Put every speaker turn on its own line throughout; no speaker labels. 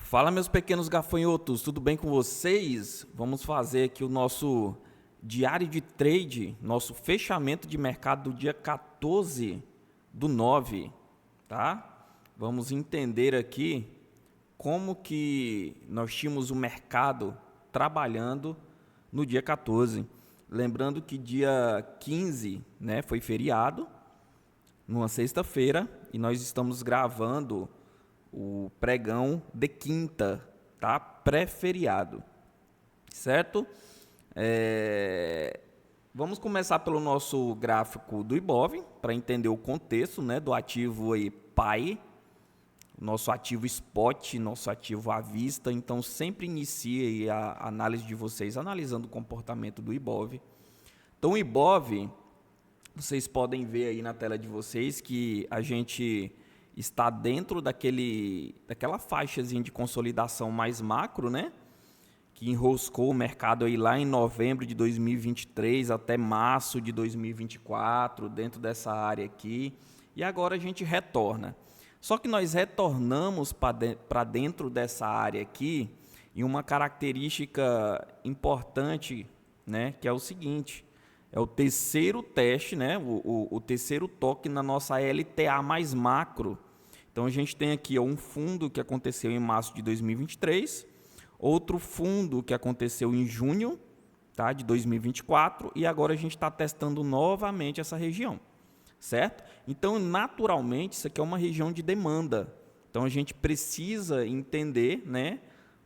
Fala, meus pequenos gafanhotos, tudo bem com vocês? Vamos fazer aqui o nosso diário de trade, nosso fechamento de mercado do dia 14/9, tá? Vamos entender aqui como que nós tínhamos o mercado trabalhando no dia 14. Lembrando que dia 15, né, foi feriado, numa sexta-feira, e nós estamos gravando o pregão de quinta, tá? Pré-feriado, certo? Vamos começar pelo nosso gráfico do Ibov, para entender o contexto, né, do ativo aí PAI, nosso ativo spot, nosso ativo à vista. Então, sempre inicie a análise de vocês analisando o comportamento do Ibov. Então, o Ibov, vocês podem ver aí na tela de vocês que a gente está dentro daquela faixazinha de consolidação mais macro, né? Que enroscou o mercado aí lá em novembro de 2023 até março de 2024, dentro dessa área aqui. E agora a gente retorna. Só que nós retornamos para dentro dessa área aqui em uma característica importante, né? Que é o seguinte: é o terceiro teste, né? O terceiro toque na nossa LTA mais macro. Então, a gente tem aqui um fundo que aconteceu em março de 2023, outro fundo que aconteceu em junho, tá, de 2024, e agora a gente está testando novamente essa região, certo? Então, naturalmente, isso aqui é uma região de demanda. Então, a gente precisa entender, né,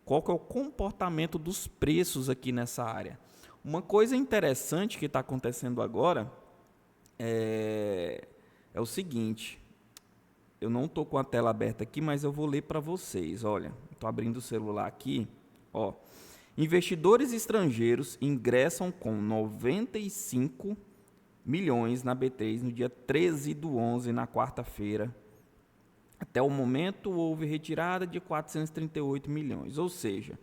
qual que é o comportamento dos preços aqui nessa área. Uma coisa interessante que está acontecendo agora é o seguinte. Eu não estou com a tela aberta aqui, mas eu vou ler para vocês. Olha, estou abrindo o celular aqui. Ó, investidores estrangeiros ingressam com 95 milhões na B3 no dia 13/11, na quarta-feira. Até o momento, houve retirada de 438 milhões. Ou seja,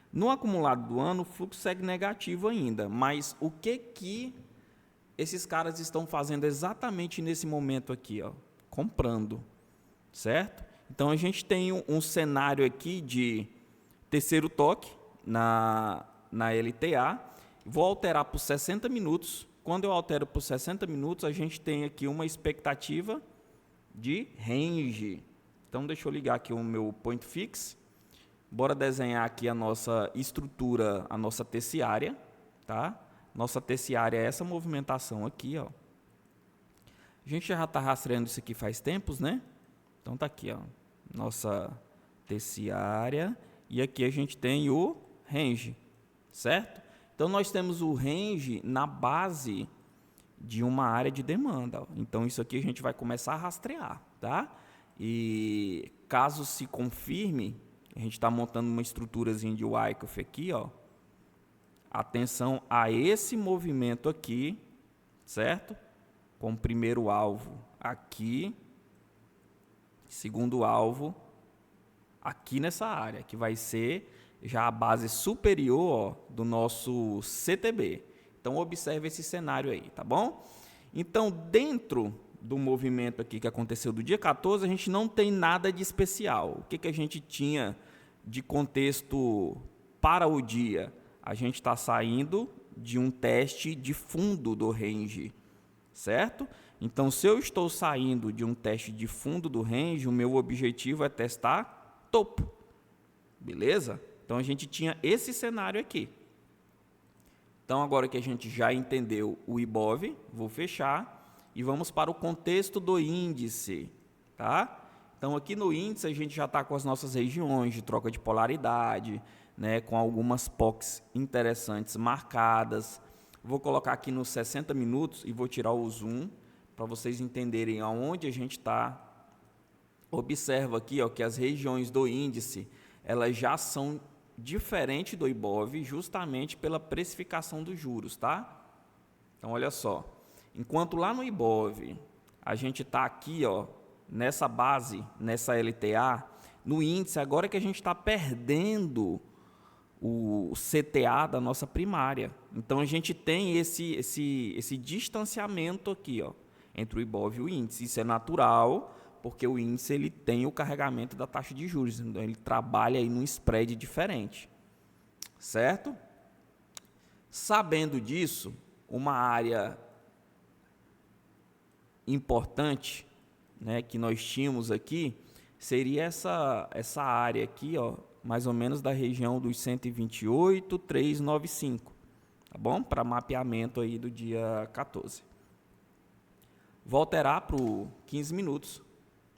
no acumulado do ano, o fluxo segue negativo ainda. Mas o que esses caras estão fazendo exatamente nesse momento aqui, ó? Comprando, certo? Então, a gente tem um cenário aqui de terceiro toque na LTA. Vou alterar por 60 minutos. Quando eu altero por 60 minutos, a gente tem aqui uma expectativa de range. Então, deixa eu ligar aqui o meu point fix. Bora desenhar aqui a nossa estrutura, a nossa terciária, tá? Nossa terciária é essa movimentação aqui, ó. A gente já está rastreando isso aqui faz tempos, né? Então tá aqui, ó, nossa terciária, e aqui a gente tem o range, certo? Então nós temos o range na base de uma área de demanda, ó. Então isso aqui a gente vai começar a rastrear, tá? E caso se confirme, a gente está montando uma estruturazinha de Wyckoff aqui, ó. Atenção a esse movimento aqui, certo? Com o primeiro alvo aqui, segundo alvo aqui nessa área, que vai ser já a base superior, ó, do nosso CTB. Então, observe esse cenário aí, tá bom? Então, dentro do movimento aqui que aconteceu do dia 14, a gente não tem nada de especial. O que a gente tinha de contexto para o dia? A gente está saindo de um teste de fundo do range, certo? Então, se eu estou saindo de um teste de fundo do range, o meu objetivo é testar topo, beleza? Então, a gente tinha esse cenário aqui. Então, agora que a gente já entendeu o Ibov, vou fechar e vamos para o contexto do índice, tá? Então, aqui no índice, a gente já está com as nossas regiões de troca de polaridade, né, com algumas POCs interessantes marcadas. Vou colocar aqui nos 60 minutos e vou tirar o zoom para vocês entenderem aonde a gente está. Observa aqui, ó, que as regiões do índice elas já são diferentes do Ibov justamente pela precificação dos juros, tá? Então, olha só. Enquanto lá no Ibov a gente está aqui, ó, nessa base, nessa LTA, no índice agora que a gente está perdendo o CTA da nossa primária. Então, a gente tem esse distanciamento aqui, ó, entre o Ibov e o índice. Isso é natural, porque o índice ele tem o carregamento da taxa de juros, então ele trabalha aí num spread diferente, certo? Sabendo disso, uma área importante, né, que nós tínhamos aqui, seria essa área aqui, ó, mais ou menos da região dos 128,395, tá bom? Para mapeamento aí do dia 14. Voltará para o 15 minutos,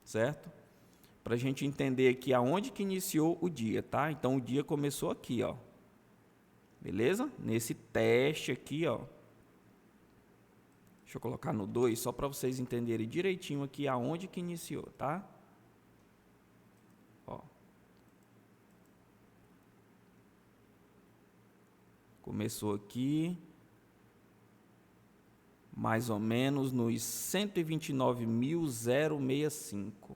certo? Para a gente entender aqui aonde que iniciou o dia, tá? Então, o dia começou aqui, ó. Beleza? Nesse teste aqui, ó. Deixa eu colocar no 2, só para vocês entenderem direitinho aqui aonde que iniciou, tá? Ó. Começou aqui, mais ou menos nos 129.065.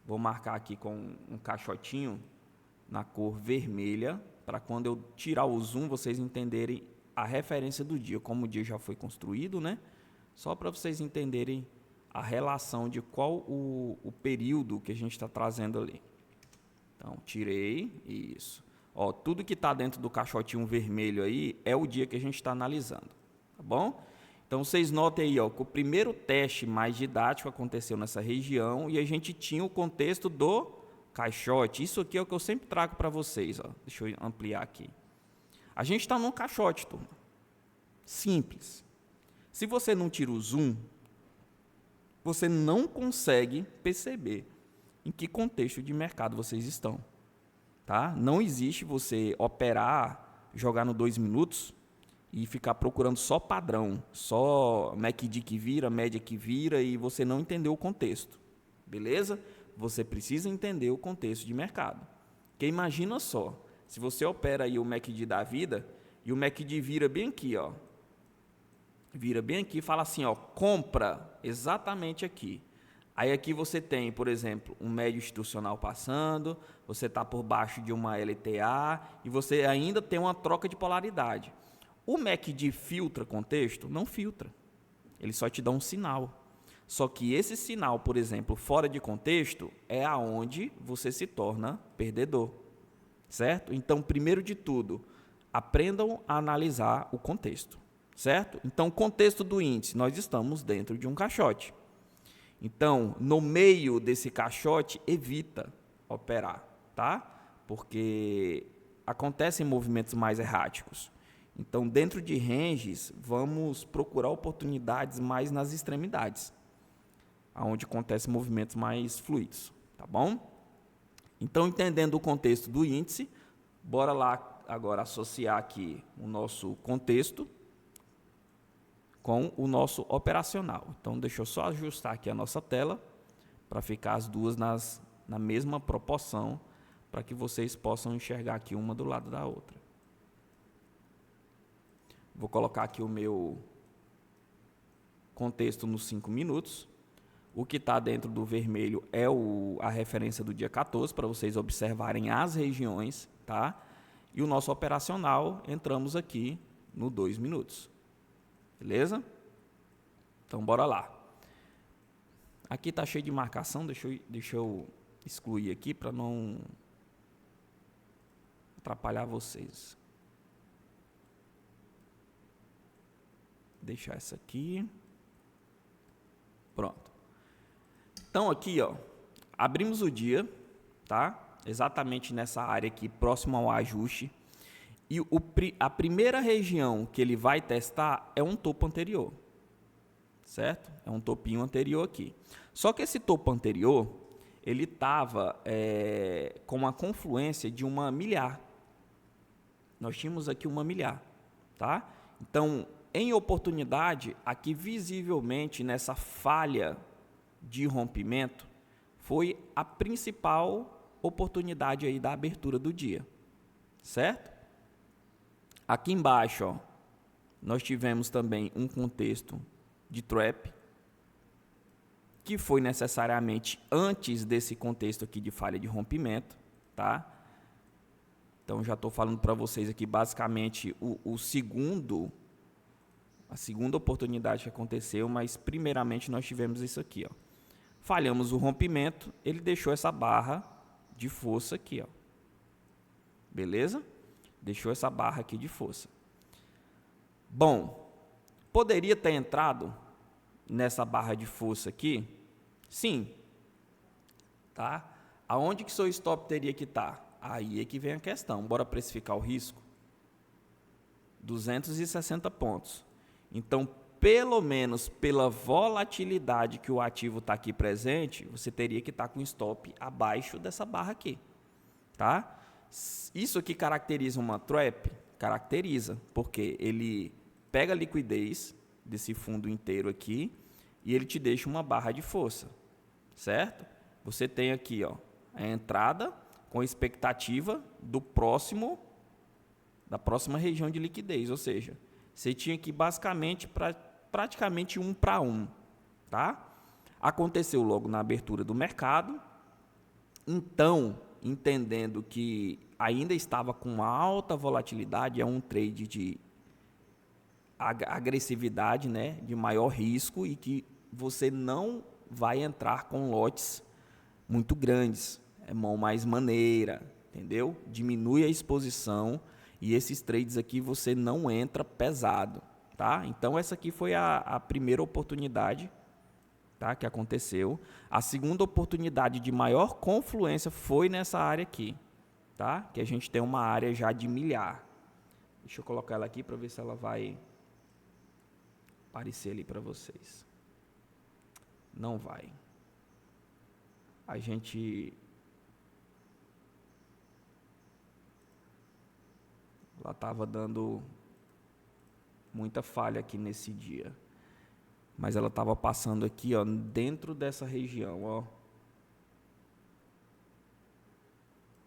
Vou marcar aqui com um caixotinho na cor vermelha, para quando eu tirar o zoom, vocês entenderem a referência do dia, como o dia já foi construído, né? Só para vocês entenderem a relação de qual o período que a gente está trazendo ali. Então, tirei, isso. Ó, tudo que está dentro do caixotinho vermelho aí é o dia que a gente está analisando, tá bom? Então, vocês notem aí, ó, que o primeiro teste mais didático aconteceu nessa região e a gente tinha o contexto do caixote. Isso aqui é o que eu sempre trago para vocês, ó. Deixa eu ampliar aqui. A gente está num caixote, turma. Simples. Se você não tira o zoom, você não consegue perceber em que contexto de mercado vocês estão. Tá? Não existe você operar, jogar no 2 minutos e ficar procurando só padrão, só MACD que vira, média que vira e você não entendeu o contexto. Beleza? Você precisa entender o contexto de mercado. Porque imagina só, se você opera aí o MACD da vida e o MACD vira bem aqui, ó. Vira bem aqui e fala assim, ó, compra exatamente aqui. Aí aqui você tem, por exemplo, um médio institucional passando, você está por baixo de uma LTA e você ainda tem uma troca de polaridade. O MACD filtra contexto? Não filtra. Ele só te dá um sinal. Só que esse sinal, por exemplo, fora de contexto, é aonde você se torna perdedor. Certo? Então, primeiro de tudo, aprendam a analisar o contexto. Certo? Então, contexto do índice, nós estamos dentro de um caixote. Então, no meio desse caixote, evita operar, tá? Porque acontecem movimentos mais erráticos. Então, dentro de ranges, vamos procurar oportunidades mais nas extremidades, onde acontecem movimentos mais fluidos, tá bom? Então, entendendo o contexto do índice, bora lá agora associar aqui o nosso contexto com o nosso operacional. Então, deixa eu só ajustar aqui a nossa tela para ficar as duas na mesma proporção, para que vocês possam enxergar aqui uma do lado da outra. Vou colocar aqui o meu contexto nos 5 minutos. O que está dentro do vermelho é a referência do dia 14, para vocês observarem as regiões, tá? E o nosso operacional, entramos aqui no 2 minutos. Beleza? Então, bora lá. Aqui está cheio de marcação, deixa eu excluir aqui para não atrapalhar vocês. Deixar essa aqui. Pronto. Então, aqui, ó, abrimos o dia, tá? Exatamente nessa área aqui, próximo ao ajuste. E a primeira região que ele vai testar é um topo anterior, certo? É um topinho anterior aqui. Só que esse topo anterior, ele estava com uma confluência de uma milhar. Nós tínhamos aqui uma milhar, tá? Então, em oportunidade, aqui visivelmente nessa falha de rompimento, foi a principal oportunidade aí da abertura do dia, certo? Aqui embaixo, ó, nós tivemos também um contexto de trap, que foi necessariamente antes desse contexto aqui de falha de rompimento, tá? Então, já estou falando para vocês aqui, basicamente, a segunda oportunidade que aconteceu, mas primeiramente nós tivemos isso aqui, ó. falhamos o rompimento, ele deixou essa barra de força aqui, ó. Beleza? Deixou essa barra aqui de força. Bom, poderia ter entrado nessa barra de força aqui? Sim. Tá? Aonde que seu stop teria que estar? Aí é que vem a questão. Bora precificar o risco? 260 pontos. Então, pelo menos pela volatilidade que o ativo está aqui presente, você teria que estar com stop abaixo dessa barra aqui. Tá? Isso aqui caracteriza uma trap? Caracteriza, porque ele pega a liquidez desse fundo inteiro aqui e ele te deixa uma barra de força, certo? Você tem aqui, ó, a entrada com expectativa da próxima região de liquidez, ou seja, você tinha aqui basicamente praticamente 1 para 1, tá? Aconteceu logo na abertura do mercado, então, entendendo que ainda estava com uma alta volatilidade, é um trade de agressividade, né, de maior risco e que você não vai entrar com lotes muito grandes, é mão mais maneira, entendeu? Diminui a exposição e esses trades aqui você não entra pesado, tá? Então essa aqui foi a primeira oportunidade, tá, que aconteceu. A segunda oportunidade de maior confluência foi nessa área aqui, tá? Que a gente tem uma área já de milhar. Deixa eu colocar ela aqui para ver se ela vai aparecer ali para vocês. Não vai. A gente... Ela estava dando muita falha aqui nesse dia. Mas ela estava passando aqui, ó, dentro dessa região, ó.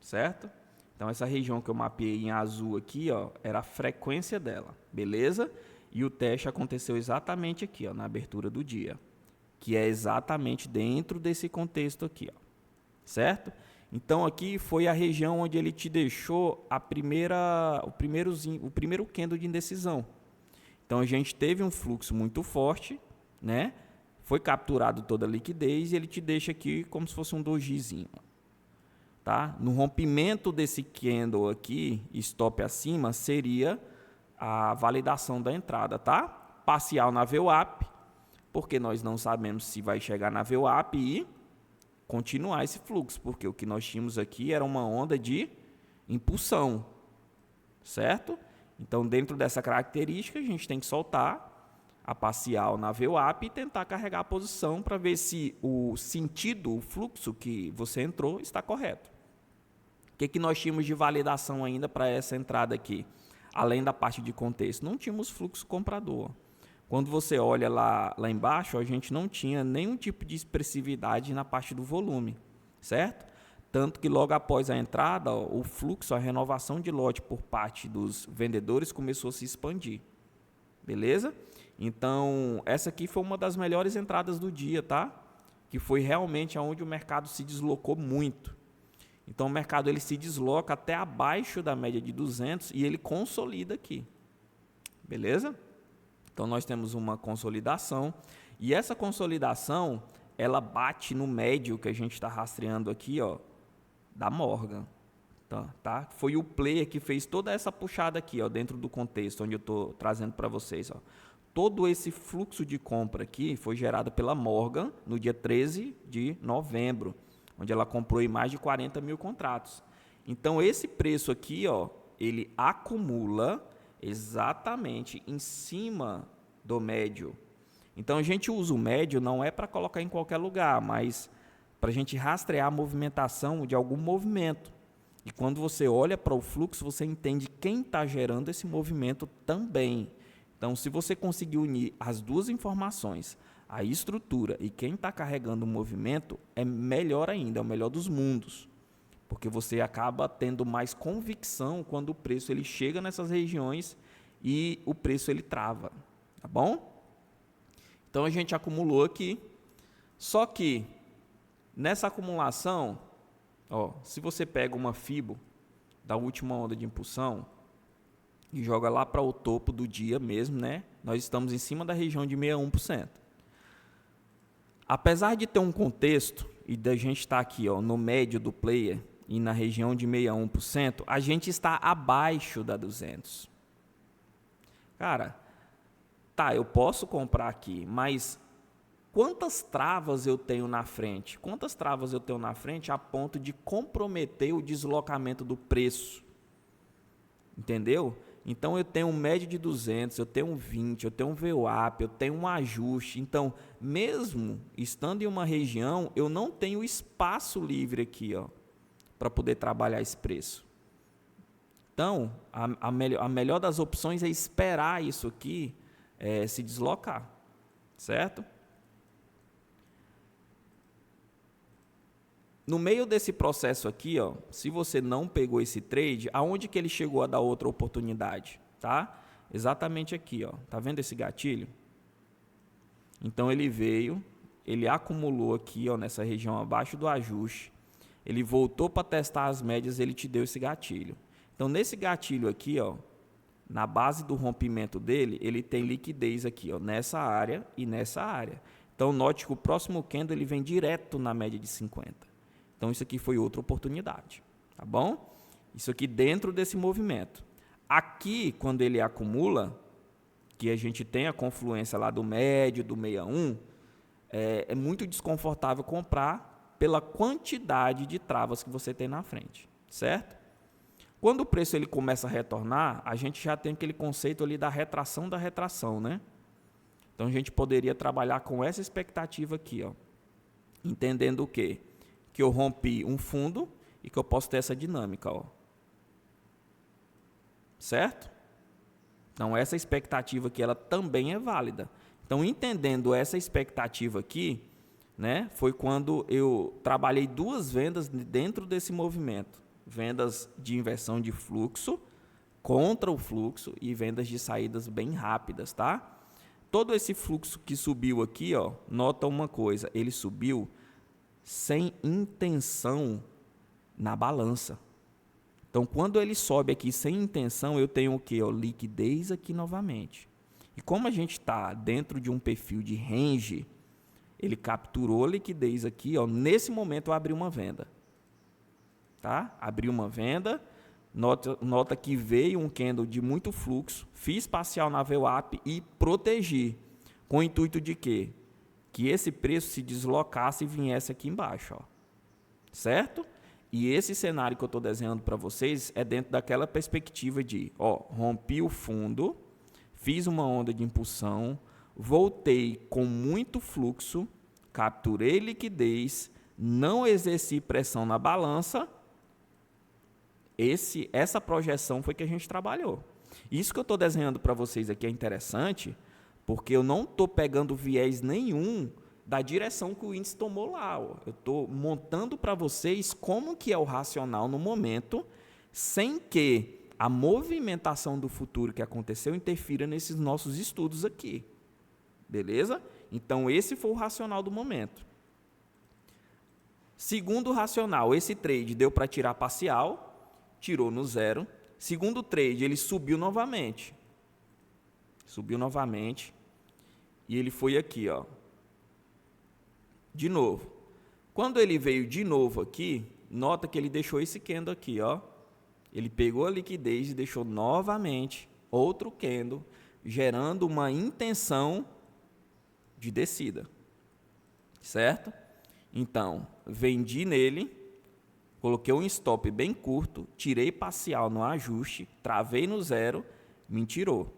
Certo? Então, essa região que eu mapeei em azul aqui, ó, era a frequência dela, beleza? E o teste aconteceu exatamente aqui, ó, na abertura do dia, que é exatamente dentro desse contexto aqui, ó, certo? Então, aqui foi a região onde ele te deixou o primeiro candle de indecisão. Então, a gente teve um fluxo muito forte, né? Foi capturado toda a liquidez e ele te deixa aqui como se fosse um dojizinho. Tá? No rompimento desse candle aqui, stop acima, seria a validação da entrada, tá? Parcial na VWAP, porque nós não sabemos se vai chegar na VWAP e continuar esse fluxo, porque o que nós tínhamos aqui era uma onda de impulsão, certo? Então, dentro dessa característica, a gente tem que soltar a parcial na VWAP e tentar carregar a posição para ver se o sentido, o fluxo que você entrou está correto. O que nós tínhamos de validação ainda para essa entrada aqui? Além da parte de contexto, não tínhamos fluxo comprador. Quando você olha lá embaixo, a gente não tinha nenhum tipo de expressividade na parte do volume, certo? Tanto que logo após a entrada, o fluxo, a renovação de lote por parte dos vendedores começou a se expandir. Beleza? Então, essa aqui foi uma das melhores entradas do dia, tá? Que foi realmente onde o mercado se deslocou muito. Então, o mercado ele se desloca até abaixo da média de 200 e ele consolida aqui. Beleza? Então, nós temos uma consolidação. E essa consolidação, ela bate no médio que a gente está rastreando aqui, ó, da Morgan. Tá? Foi o player que fez toda essa puxada aqui, ó, dentro do contexto onde eu estou trazendo para vocês. Ó. Todo esse fluxo de compra aqui foi gerado pela Morgan no dia 13 de novembro, onde ela comprou em mais de 40 mil contratos. Então, esse preço aqui, ó, ele acumula exatamente em cima do médio. Então, a gente usa o médio não é para colocar em qualquer lugar, mas para a gente rastrear a movimentação de algum movimento. E quando você olha para o fluxo, você entende quem está gerando esse movimento também. Então, se você conseguir unir as duas informações, a estrutura e quem está carregando o movimento, é melhor ainda, é o melhor dos mundos. Porque você acaba tendo mais convicção quando o preço ele chega nessas regiões e o preço ele trava. Tá bom? Então, a gente acumulou aqui. Só que, nessa acumulação, ó, se você pega uma FIBO da última onda de impulsão e joga lá para o topo do dia mesmo, né? Nós estamos em cima da região de 61%. Apesar de ter um contexto e da gente estar aqui, ó, no médio do player e na região de 61%, a gente está abaixo da 200. Cara, tá, eu posso comprar aqui, mas quantas travas eu tenho na frente? Quantas travas eu tenho na frente a ponto de comprometer o deslocamento do preço? Entendeu? Então, eu tenho um médio de 200, eu tenho um 20, eu tenho um VWAP, eu tenho um ajuste. Então, mesmo estando em uma região, eu não tenho espaço livre aqui, ó, para poder trabalhar esse preço. Então, a melhor das opções é esperar isso aqui se deslocar, certo? No meio desse processo aqui, ó, se você não pegou esse trade, aonde que ele chegou a dar outra oportunidade? Tá? Exatamente aqui, ó. Tá vendo esse gatilho? Então ele veio, ele acumulou aqui, ó, nessa região abaixo do ajuste. Ele voltou para testar as médias, ele te deu esse gatilho. Então nesse gatilho aqui, ó, na base do rompimento dele, ele tem liquidez aqui, ó, nessa área e nessa área. Então note que o próximo candle ele vem direto na média de 50. Então, isso aqui foi outra oportunidade, tá bom? Isso aqui dentro desse movimento. Aqui, quando ele acumula, que a gente tem a confluência lá do médio, do 61, é muito desconfortável comprar pela quantidade de travas que você tem na frente, certo? Quando o preço ele começa a retornar, a gente já tem aquele conceito ali da retração, né? Então, a gente poderia trabalhar com essa expectativa aqui, ó, entendendo o quê? Que eu rompi um fundo e que eu posso ter essa dinâmica, ó. Certo? Então, essa expectativa aqui, ela também é válida. Então, entendendo essa expectativa aqui, né, foi quando eu trabalhei duas vendas dentro desse movimento. Vendas de inversão de fluxo contra o fluxo e vendas de saídas bem rápidas, tá? Todo esse fluxo que subiu aqui, ó, nota uma coisa, ele subiu sem intenção na balança. Então, quando ele sobe aqui sem intenção, eu tenho o quê? Liquidez aqui novamente. E como a gente está dentro de um perfil de range, ele capturou liquidez aqui, ó, nesse momento eu abri uma venda. Tá? Abri uma venda, nota que veio um candle de muito fluxo, fiz parcial na VWAP e protegi. Com o intuito de quê? Que esse preço se deslocasse e viesse aqui embaixo, ó. Certo? E esse cenário que eu estou desenhando para vocês é dentro daquela perspectiva de, ó, rompi o fundo, fiz uma onda de impulsão, voltei com muito fluxo, capturei liquidez, não exerci pressão na balança. Essa projeção foi que a gente trabalhou. Isso que eu estou desenhando para vocês aqui é interessante, porque eu não estou pegando viés nenhum da direção que o índice tomou lá. Ó. Eu estou montando para vocês como que é o racional no momento, sem que a movimentação do futuro que aconteceu interfira nesses nossos estudos aqui. Beleza? Então, esse foi o racional do momento. Segundo racional, esse trade deu para tirar parcial, tirou no zero. Segundo trade, ele subiu novamente. Subiu novamente. E ele foi aqui, ó. De novo. Quando ele veio de novo aqui, nota que ele deixou esse candle aqui, ó. Ele pegou a liquidez e deixou novamente outro candle, gerando uma intenção de descida. Certo? Então, vendi nele, coloquei um stop bem curto, tirei parcial no ajuste, travei no zero, me tirou.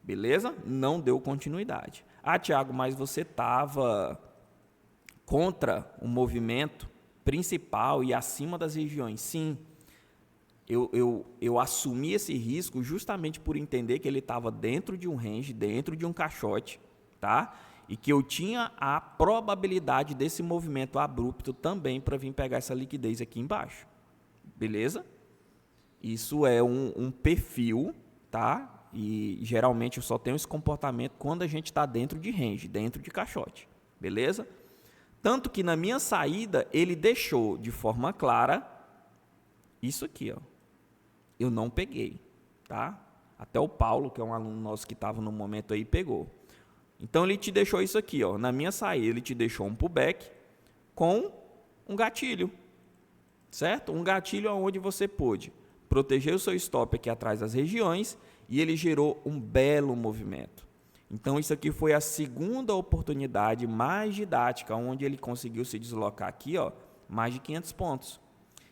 Beleza? Não deu continuidade. Ah, Thiago, mas você estava contra o movimento principal e acima das regiões. Sim, eu assumi esse risco justamente por entender que ele estava dentro de um range, dentro de um caixote, tá? E que eu tinha a probabilidade desse movimento abrupto também para vir pegar essa liquidez aqui embaixo. Beleza? Isso é um perfil, tá? E geralmente eu só tenho esse comportamento quando a gente está dentro de range, dentro de caixote. Beleza? Tanto que na minha saída ele deixou de forma clara isso aqui, ó. Eu não peguei, tá? Até o Paulo, que é um aluno nosso que estava no momento aí, pegou. Então ele te deixou isso aqui, ó, na minha saída ele te deixou um pullback com um gatilho, certo? Um gatilho onde você pôde proteger o seu stop aqui atrás das regiões e ele gerou um belo movimento. Então isso aqui foi a segunda oportunidade mais didática, onde ele conseguiu se deslocar aqui, ó, mais de 500 pontos.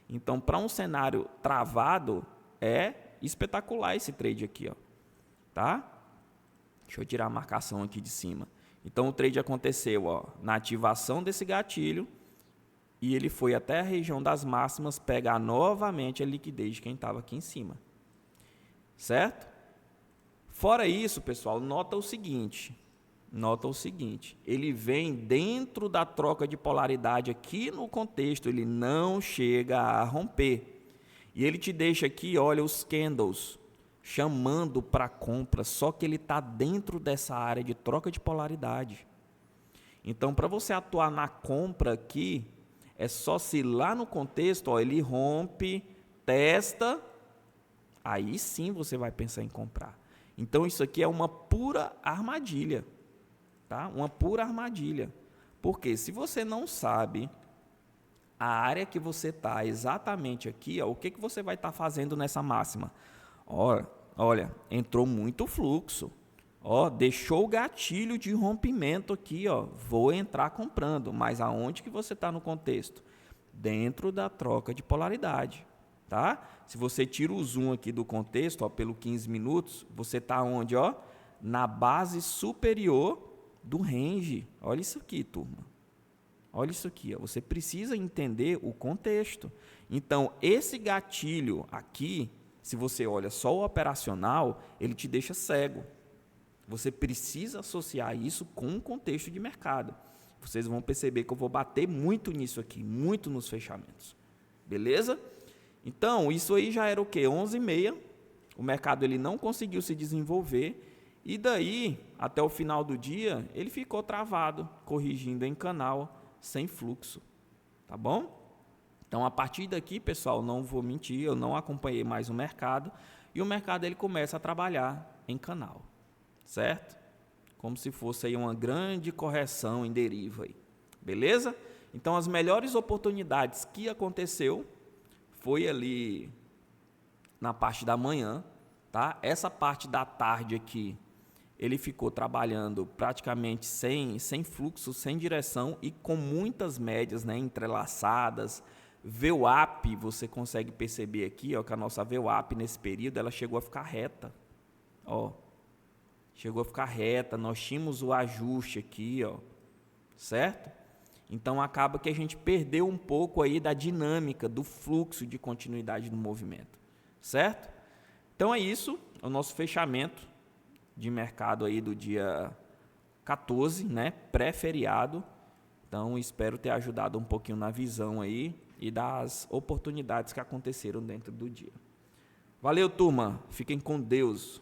Então para um cenário travado é espetacular esse trade aqui, ó, tá? Deixa eu tirar a marcação aqui de cima. Então o trade aconteceu, ó, na ativação desse gatilho e ele foi até a região das máximas pegar novamente a liquidez de quem estava aqui em cima, certo? Fora isso, pessoal, nota o seguinte, ele vem dentro da troca de polaridade aqui no contexto, ele não chega a romper. E ele te deixa aqui, olha, os candles chamando para compra, só que ele está dentro dessa área de troca de polaridade. Então, para você atuar na compra aqui, é só se lá no contexto, ó, ele rompe, testa, aí sim você vai pensar em comprar. Então, isso aqui é uma pura armadilha, tá? Uma pura armadilha. Porque se você não sabe a área que você está exatamente aqui, ó, o que você vai estar fazendo nessa máxima? Olha, entrou muito fluxo. Ó, deixou o gatilho de rompimento aqui, ó. Vou entrar comprando, mas aonde que você está no contexto? Dentro da troca de polaridade, tá? Se você tira o zoom aqui do contexto, ó, pelo 15 minutos, você está onde, ó? Na base superior do range. Olha isso aqui, turma. Olha isso aqui, ó. Você precisa entender o contexto. Então, esse gatilho aqui, se você olha só o operacional, ele te deixa cego. Você precisa associar isso com um contexto de mercado. Vocês vão perceber que eu vou bater muito nisso aqui, muito nos fechamentos. Beleza? Então, isso aí já era o quê? 11h30. O mercado ele não conseguiu se desenvolver. E daí, até o final do dia, ele ficou travado, corrigindo em canal, sem fluxo. Tá bom? Então, a partir daqui, pessoal, não vou mentir, eu não acompanhei mais o mercado. E o mercado ele começa a trabalhar em canal. Certo? Como se fosse aí uma grande correção em deriva aí. Beleza? Então as melhores oportunidades que aconteceu foi ali na parte da manhã, tá? Essa parte da tarde aqui, ele ficou trabalhando praticamente sem fluxo, sem direção e com muitas médias, né, entrelaçadas. VWAP, você consegue perceber aqui, ó, que a nossa VWAP nesse período ela chegou a ficar reta, ó. Chegou a ficar reta, nós tínhamos o ajuste aqui, ó, certo? Então, acaba que a gente perdeu um pouco aí da dinâmica, do fluxo de continuidade do movimento, certo? Então, é isso, o nosso fechamento de mercado aí do dia 14, né, pré-feriado. Então, espero ter ajudado um pouquinho na visão aí e das oportunidades que aconteceram dentro do dia. Valeu, turma, fiquem com Deus.